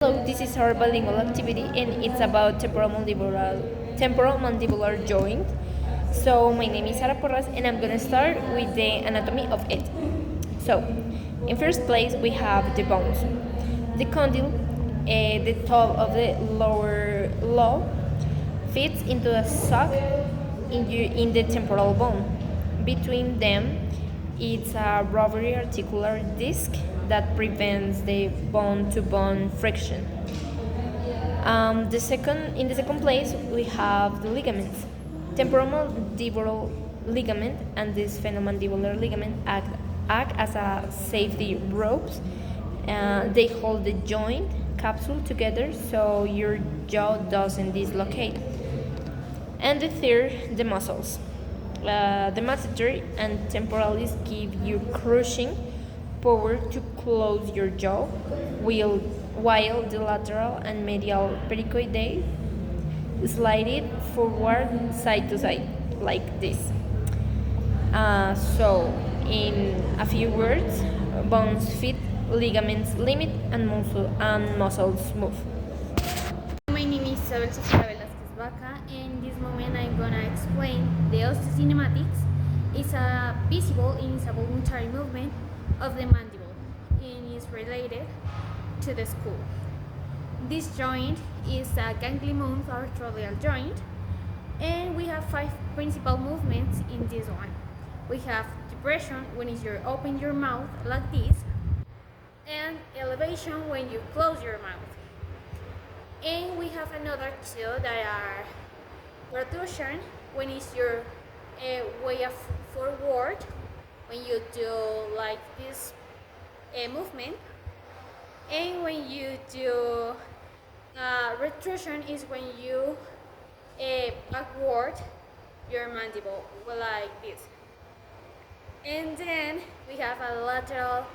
Hello, this is our bilingual activity and it's about temporomandibular joint. So my name is Sara Porras and I'm gonna start with the anatomy of it. So, in first place we have the bones. The condyle, the top of the lower lobe, fits into a sock in the temporal bone. Between them, it's a rubbery articular disc that prevents the bone-to-bone friction. In the second place, we have the ligaments. Temporomandibular ligament and this phenomandibular ligament act as a safety ropes. They hold the joint capsule together so your jaw doesn't dislocate. And the third, the muscles. The masseter and temporalis give you crushing power to close your jaw, while the lateral and medial pericoidae slide it forward side to side, like this. So, in a few words, bones fit, ligaments limit, and muscles move. My name is Isabel Sofía Velázquez Vaca, and this moment I'm gonna explain the osteokinematics. It's a visible and it's a voluntary movement of the mandible and is related to the skull. This joint is a ganglion arthroidal joint, and we have 5 principal movements in this one. We have depression when you open your mouth like this, and elevation when you close your mouth. And we have another two that are protrusion when it's your way of forward when you do like this movement, and when you do retrusion is when you backward your mandible like this. And then we have a lateral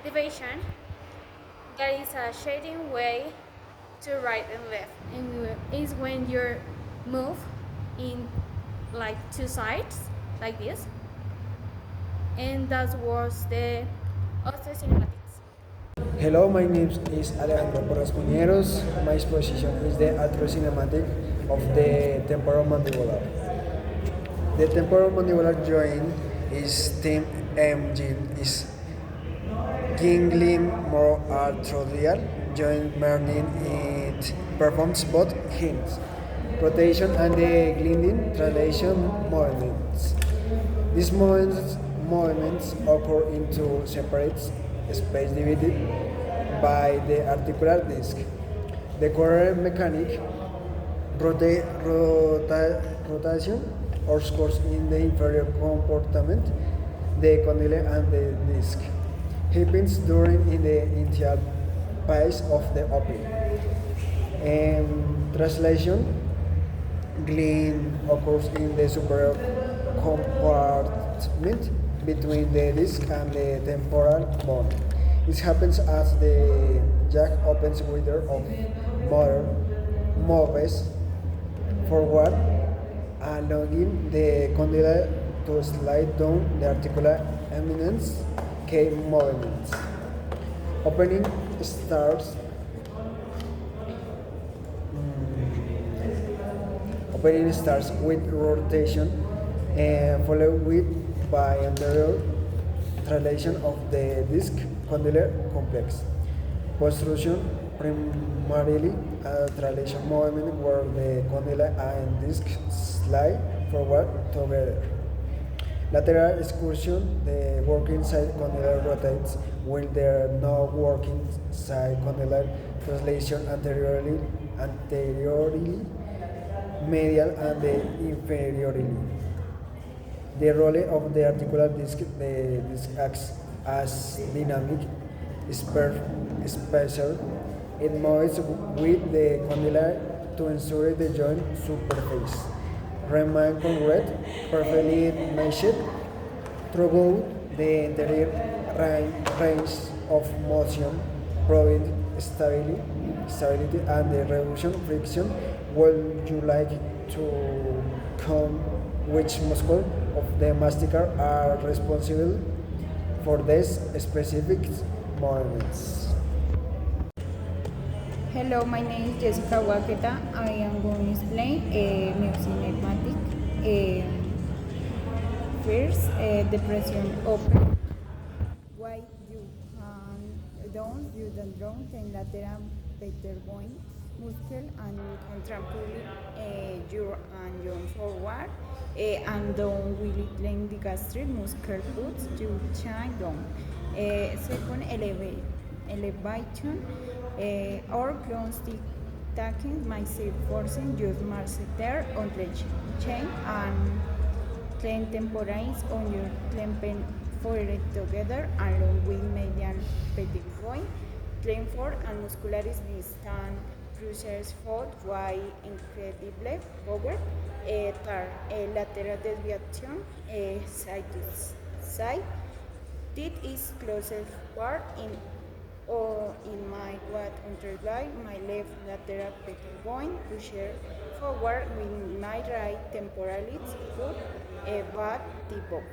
deviation that is a shading way to right and left, and is when you move in like two sides like this, and that was the osteokinematics. Hello, my name is Alejandro Porras Cuñeros. My position is the arthrokinematic of the temporomandibular. The temporomandibular joint is is ganglion arthroidal joint meaning it performs both hinge rotation and the gliding translation movements. These movements occur into separate space divided by the articular disc. The core mechanic rotation occurs in the inferior compartment, the condyle and the disc. Happens during in the initial phase of the opening. Translation gliding occurs in the superior compartment between the disc and the temporal bone. It happens as the jaw opens wider of motor moves forward, allowing the condyle to slide down the articular eminence K movements. Opening starts with rotation, followed by anterior translation of the disc condylar complex. Protrusion primarily a translation movement where the condylar and disc slide forward together. Lateral excursion, the working side condylar rotates while the no working side condylar translation anteriorly, medial and inferiorly. The role of the articular disc, the disc acts as dynamic spacer. It moves with the condylar to ensure the joint surface remain congruent, perfectly meshed throughout the entire range of motion, providing stability and the reduction friction. Would you like to count which muscles of the masticar are responsible for these specific movements? Hello, my name is Jessica Waketa. I am going to explain mucinematic. First, depression open. Why you don't you don't drown ten lateral better going muscle and contractile your and your forward and don't really length the gastric muscle puts you shine down. Second, elevation or clone stick taking myself forcing your marseter on the chain and clean temporize on your clean forehead together along with median petit point, clean for and muscularis distant cruisers fault why incredible power, lateral desviation, side to side. This is closest part in or in my what underlie my left lateral petit point pusher forward with my right temporalis foot a bad tip up.